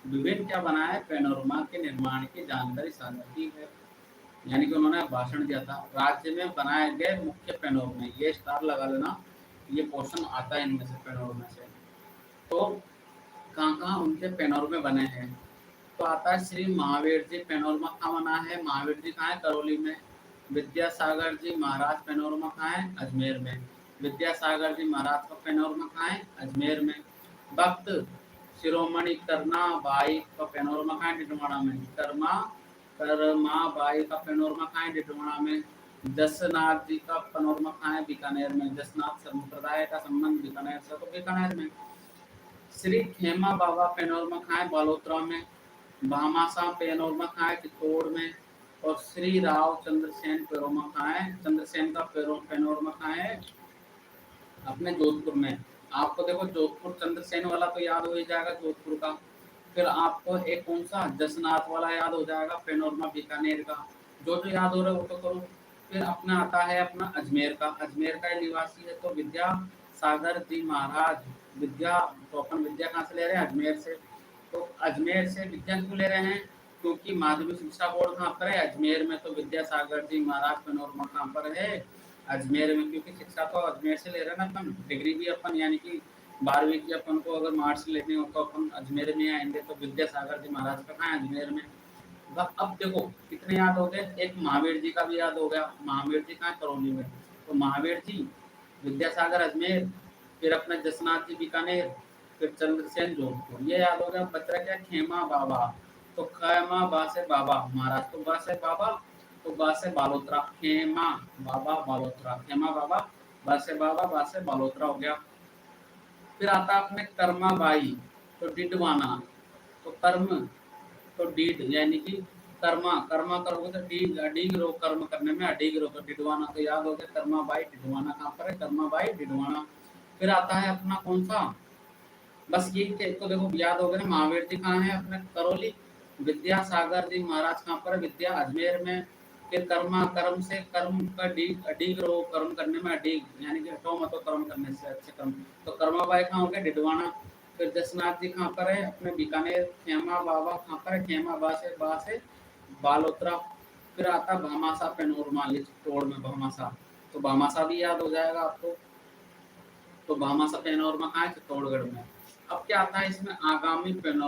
विभिन्न क्या बना है, पैनोरमा के निर्माण की जानकारी साझा की है। यानी कि उन्होंने भाषण दिया था, राज्य में बनाए गए मुख्य पैनोरमे, ये स्टार लगा लेना, ये क्वेश्चन आता है इनमें से पैनोरमे से। तो कहाँ कहाँ उनके पैनोरमे बने हैं, तो आता है श्री महावीर जी पैनोरमा कहाँ बना है, महावीर जी कहाँ है, करौली में। विद्यासागर जी महाराज पैनोरमा कहाँ है, अजमेर में। विद्यासागर जी महाराज का पैनोरमा कहाँ है, अजमेर में। भक्त शिरोमणि करना बाई का पैनोरमा कहाँ है, डिडवाना में। कर्मा बाई का पैनोरमा कहाँ है, डिडवाना में। जसनाथ जी का पैनोरमा कहाँ है, बीकानेर में। जसनाथ संप्रदाय का संबंध बीकानेर से, तो बीकानेर में। श्री खेमा बाबा पैनोरमा कहाँ है, बालोतरा में। भामाशाह पैनोरमा कहाँ है, चित्तौड़ में। और श्री राव चंद्रसेन पैनोरमा कहाँ है, चंद्रसेन का पैनोरमा कहाँ है, अपने जोधपुर में। आपको देखो जोधपुर चंद्रसेन वाला तो याद हो ही जाएगा, जोधपुर का। फिर आपको एक कौन सा जसनाथ वाला याद हो जाएगा, पैनोरमा बीकानेर का। जो जो याद हो रहा है वो तो करो। फिर अपना आता है अपना अजमेर का, अजमेर का निवासी है तो विद्यासागर जी महाराज। विद्या तो अपन विद्या कहाँ से ले रहे हैं, अजमेर से। तो अजमेर से विद्या क्यों ले रहे हैं, क्योंकि माध्यमिक शिक्षा बोर्ड कहाँ पर है, अजमेर में। तो विद्यासागर जी महाराज पैनोरमा कहाँ पर है, अजमेर में। क्योंकि शिक्षा तो अजमेर से ले रहे हैं ना अपन, डिग्री भी अपन यानी कि 12वीं की अपन को अगर मार्क्स लेनी हो तो अपन अजमेर में आएंगे। तो विद्यासागर जी महाराज का कहाँ है, अजमेर में। अब देखो कितने याद हो गए, एक महावीर जी का भी याद हो गया, महावीर जी कहाँ, करौली में। तो महावीर जी, विद्यासागर अजमेर, फिर अपना जसनाथ जी बीकानेर, फिर चंद्रसेन जोधपुर, ये याद हो गया। बच रहा क्या, खेमा बाबा। तो खेमा बा से बाबा महाराज, तो बा से बाबा, तो बा से बालोतरा। खेमा बाबा बालोतरा, खेमा बाबा, बा से बाबा, बा से बालोतरा हो गया। फिर आता है अपने कर्मा बाई, तो डिडवाना। तो कर्म तो डीड यानी कि कर्मा, कर्मा करोगे तो डीग, अडीग रो, कर्म करने में अडीग रो, तो डिडवाना तो याद हो गया, कर्मा बाई डिडवाना कहाँ पर है, कर्मा बाई डिडवाना। फिर आता है अपना कौन सा, बस यही थे। तो देखो याद हो गया, महावीर जी कहाँ है, अपने करौली। विद्यासागर जी महाराज कहाँ पर है, विद्या अजमेर में। फिर कर्मा, कर्म से कर्म का डीग, अडीग रो, कर्म करने में अडीग यानी कि हटो मतो कर्म करने से अच्छे कर्म। तो कर्मा बाई कहाँ हो गया, डिडवाना। फिर जसनाथ जी कहाँ पर है, अपने बीकानेर। खेमा बाबा कहाँ पर है, खेमा बा से बालोतरा। फिर आता भामाशाह पैनोरमा, ये चित्तौड़ में भामाशाह। तो भामाशाह भी याद हो जाएगा आपको। तो भामाशाह पैनोरमा कहाँ है, चित्तौड़गढ़ में। अब क्या आता है इसमें, आगामी पैनोरमा